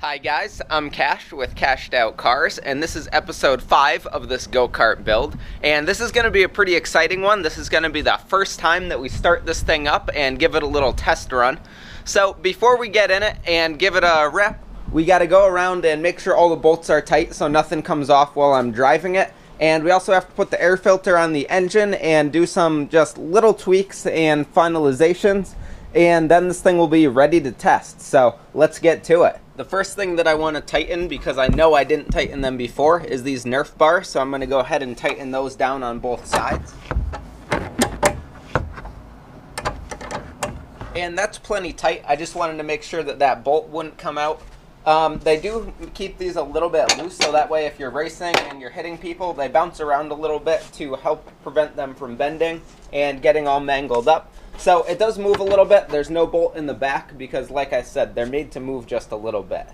Hi guys, I'm Cash with CashedOutCars, and this is episode 5 of this go-kart build. And this is going to be a pretty exciting one. This is going to be the first time that we start this thing up and give it a little test run. So before we get in it and give it a rep, we got to go around and make sure all the bolts are tight so nothing comes off while I'm driving it. And we also have to put the air filter on the engine and do some just little tweaks and finalizations. And then this thing will be ready to test. So let's get to it. The first thing that I want to tighten, because I know I didn't tighten them before, is these Nerf Bars. So I'm going to go ahead and tighten those down on both sides. And that's plenty tight. I just wanted to make sure that that bolt wouldn't come out. They do keep these a little bit loose, so that way if you're racing and you're hitting people, they bounce around a little bit to help prevent them from bending and getting all mangled up. So it does move a little bit. There's no bolt in the back because, like I said, they're made to move just a little bit.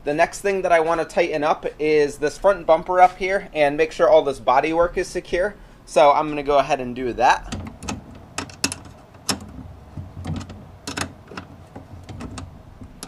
The next thing that I want to tighten up is this front bumper up here and make sure all this body work is secure. So I'm going to go ahead and do that.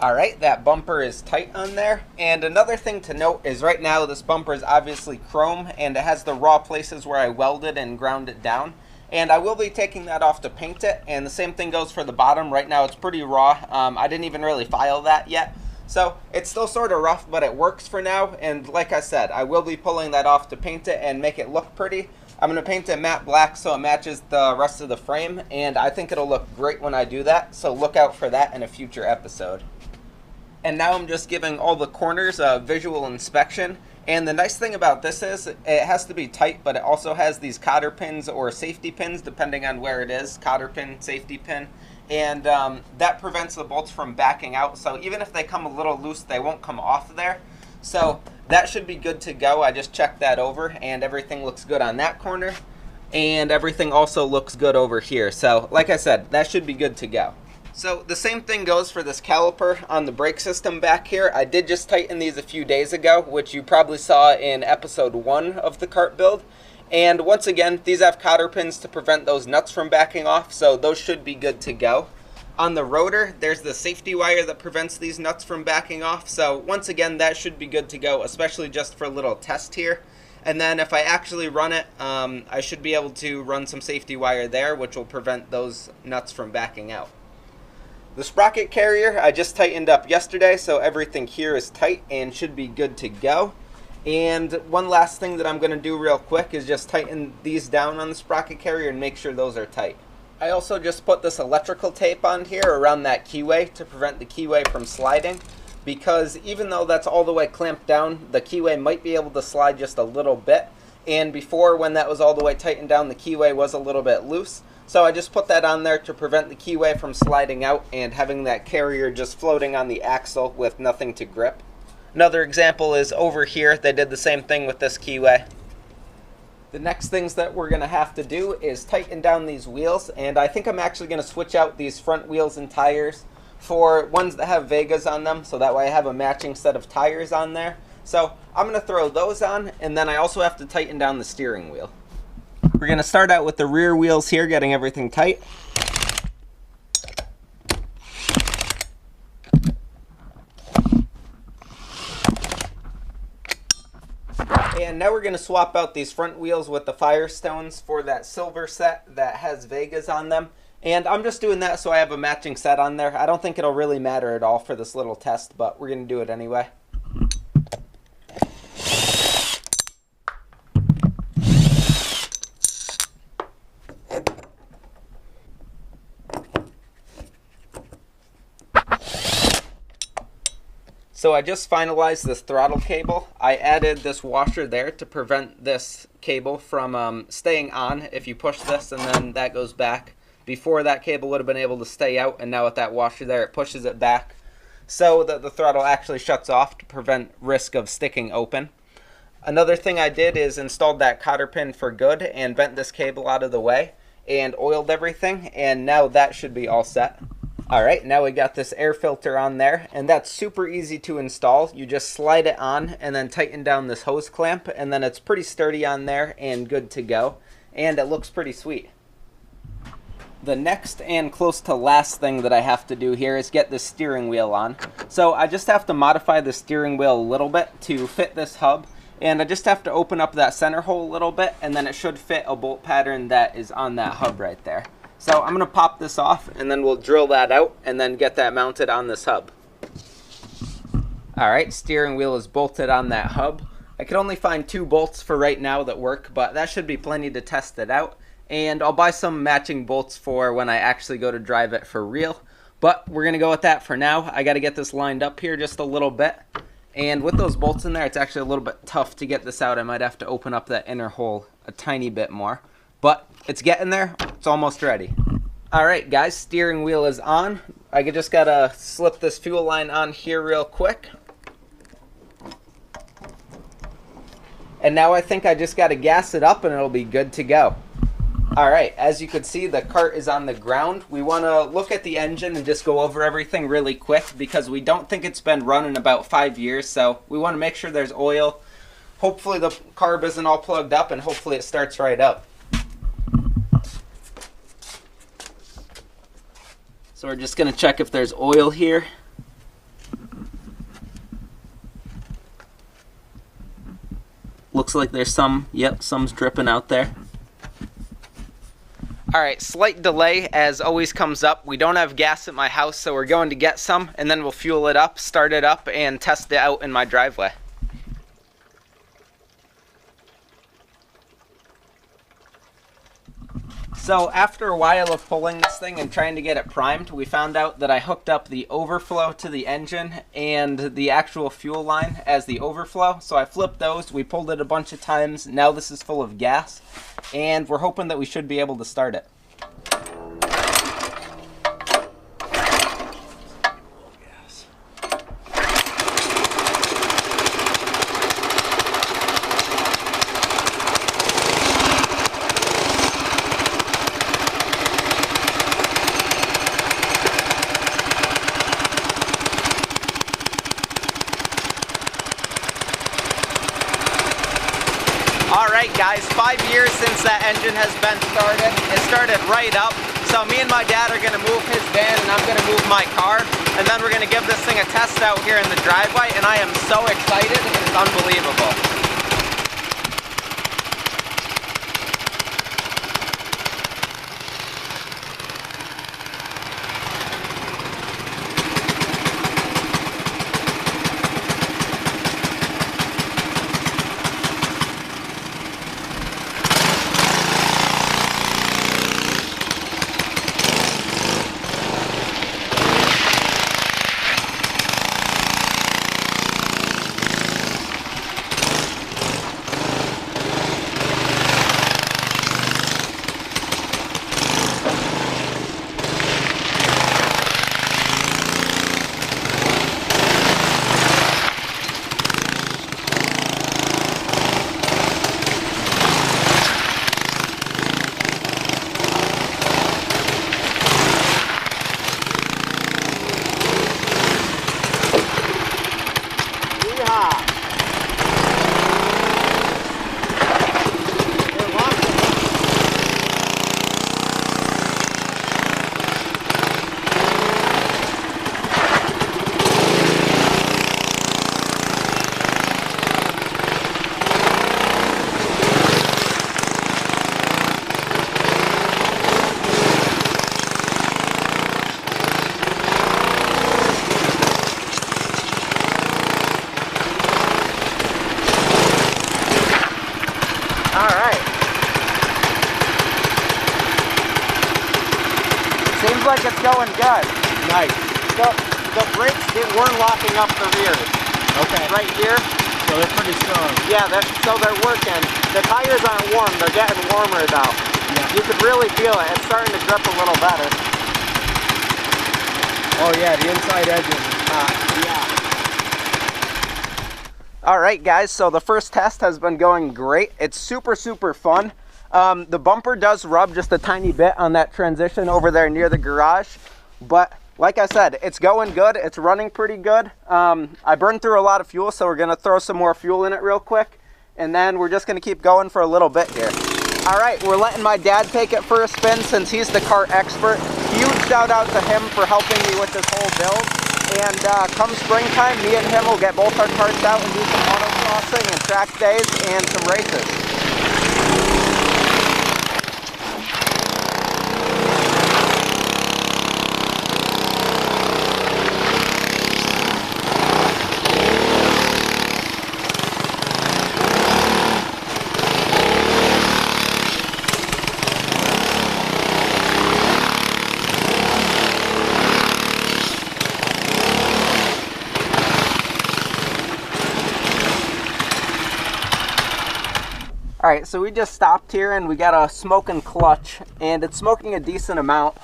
Alright, that bumper is tight on there. And another thing to note is right now this bumper is obviously chrome and it has the raw places where I welded and ground it down. And I will be taking that off to paint it, and the same thing goes for the bottom. Right now it's pretty raw. I didn't even really file that yet. So it's still sort of rough, but it works for now. And like I said, I will be pulling that off to paint it and make it look pretty. I'm going to paint it matte black so it matches the rest of the frame, and I think it'll look great when I do that. So look out for that in a future episode. And now I'm just giving all the corners a visual inspection. And the nice thing about this is it has to be tight, but it also has these cotter pins or safety pins, depending on where it is, cotter pin, safety pin. And that prevents the bolts from backing out. So even if they come a little loose, they won't come off there. So that should be good to go. I just checked that over and everything looks good on that corner. And everything also looks good over here. So like I said, that should be good to go. So the same thing goes for this caliper on the brake system back here. I did just tighten these a few days ago, which you probably saw in episode 1 of the kart build. And once again, these have cotter pins to prevent those nuts from backing off, so those should be good to go. On the rotor, there's the safety wire that prevents these nuts from backing off, so once again, that should be good to go, especially just for a little test here. And then if I actually run it, I should be able to run some safety wire there, which will prevent those nuts from backing out. The Sprocket Carrier I just tightened up yesterday, so everything here is tight and should be good to go. And one last thing that I'm going to do real quick is just tighten these down on the Sprocket Carrier and make sure those are tight. I also just put this electrical tape on here around that keyway to prevent the keyway from sliding, because even though that's all the way clamped down, the keyway might be able to slide just a little bit. And before, when that was all the way tightened down, the keyway was a little bit loose. So I just put that on there to prevent the keyway from sliding out and having that carrier just floating on the axle with nothing to grip. Another example is over here. They did the same thing with this keyway. The next things that we're going to have to do is tighten down these wheels, and I think I'm actually going to switch out these front wheels and tires for ones that have Vegas on them, so that way I have a matching set of tires on there. So I'm going to throw those on, and then I also have to tighten down the steering wheel. We're going to start out with the rear wheels here, getting everything tight. And now we're going to swap out these front wheels with the Firestones for that silver set that has Vegas on them. And I'm just doing that so I have a matching set on there. I don't think it'll really matter at all for this little test, but we're going to do it anyway. So I just finalized this throttle cable. I added this washer there to prevent this cable from staying on if you push this and then that goes back. Before, that cable would have been able to stay out, and now with that washer there, it pushes it back so that the throttle actually shuts off to prevent risk of sticking open. Another thing I did is installed that cotter pin for good and bent this cable out of the way and oiled everything, and now that should be all set. Alright, now we got this air filter on there, and that's super easy to install. You just slide it on and then tighten down this hose clamp, and then it's pretty sturdy on there and good to go, and it looks pretty sweet. The next and close to last thing that I have to do here is get the steering wheel on. So I just have to modify the steering wheel a little bit to fit this hub, and I just have to open up that center hole a little bit, and then it should fit a bolt pattern that is on that hub right there. So I'm going to pop this off, and then we'll drill that out and then get that mounted on this hub. Alright, steering wheel is bolted on that hub. I could only find 2 bolts for right now that work, but that should be plenty to test it out. And I'll buy some matching bolts for when I actually go to drive it for real. But we're going to go with that for now. I got to get this lined up here just a little bit. And with those bolts in there, it's actually a little bit tough to get this out. I might have to open up that inner hole a tiny bit more. But it's getting there. It's almost ready. Alright guys, steering wheel is on. I just got to slip this fuel line on here real quick. And now I think I just got to gas it up and it'll be good to go. Alright, as you can see, the cart is on the ground. We want to look at the engine and just go over everything really quick because we don't think it's been run in about 5 years, so we want to make sure there's oil. Hopefully the carb isn't all plugged up and hopefully it starts right up. So we're just going to check if there's oil here. Looks like there's some, yep, some's dripping out there. Alright, slight delay as always comes up. We don't have gas at my house, so we're going to get some, and then we'll fuel it up, start it up, and test it out in my driveway. So after a while of pulling this thing and trying to get it primed, we found out that I hooked up the overflow to the engine and the actual fuel line as the overflow. So I flipped those, we pulled it a bunch of times, now this is full of gas, and we're hoping that we should be able to start it. Alright guys, 5 years since that engine has been started. It started right up. So me and my dad are going to move his van and I'm going to move my car. And then we're going to give this thing a test out here in the driveway. And I am so excited, it's unbelievable. Seems like it's going good. Nice. The brakes weren't locking up the rears. Okay. Right here. So they're pretty strong. Yeah, so they're working. The tires aren't warm. They're getting warmer though. Yeah. You could really feel it. It's starting to grip a little better. Oh yeah, the inside edge is hot. Yeah. Alright guys, so the first test has been going great. It's super fun. The bumper does rub just a tiny bit on that transition over there near the garage, but like I said, it's going good. It's running pretty good. I burned through a lot of fuel, so we're going to throw some more fuel in it real quick, and then we're just going to keep going for a little bit here. Alright, we're letting my dad take it for a spin since he's the kart expert. Huge shout out to him for helping me with this whole build. And come springtime, me and him will get both our karts out and do some autocrossing and track days and some races. Alright, so we just stopped here and we got a smoking clutch, and it's smoking a decent amount.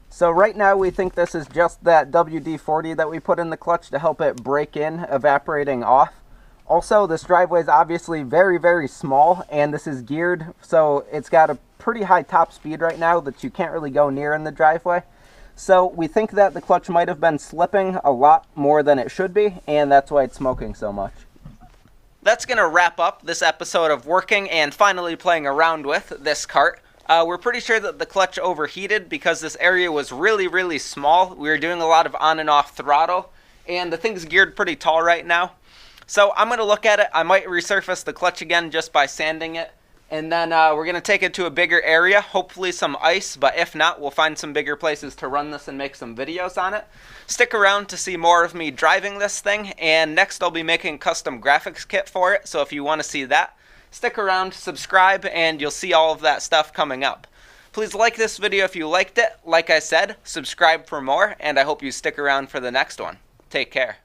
So right now we think this is just that WD-40 that we put in the clutch to help it break in, evaporating off. Also, this driveway is obviously very, very small, and this is geared, so it's got a pretty high top speed right now that you can't really go near in the driveway. So we think that the clutch might have been slipping a lot more than it should be, and that's why it's smoking so much. That's going to wrap up this episode of working and finally playing around with this kart. We're pretty sure that the clutch overheated because this area was really, really small. We were doing a lot of on and off throttle, and the thing's geared pretty tall right now. So I'm going to look at it. I might resurface the clutch again just by sanding it. And then we're going to take it to a bigger area, hopefully some ice, but if not, we'll find some bigger places to run this and make some videos on it. Stick around to see more of me driving this thing, and next I'll be making a custom graphics kit for it, so if you want to see that, stick around, subscribe, and you'll see all of that stuff coming up. Please like this video if you liked it. Like I said, subscribe for more, and I hope you stick around for the next one. Take care.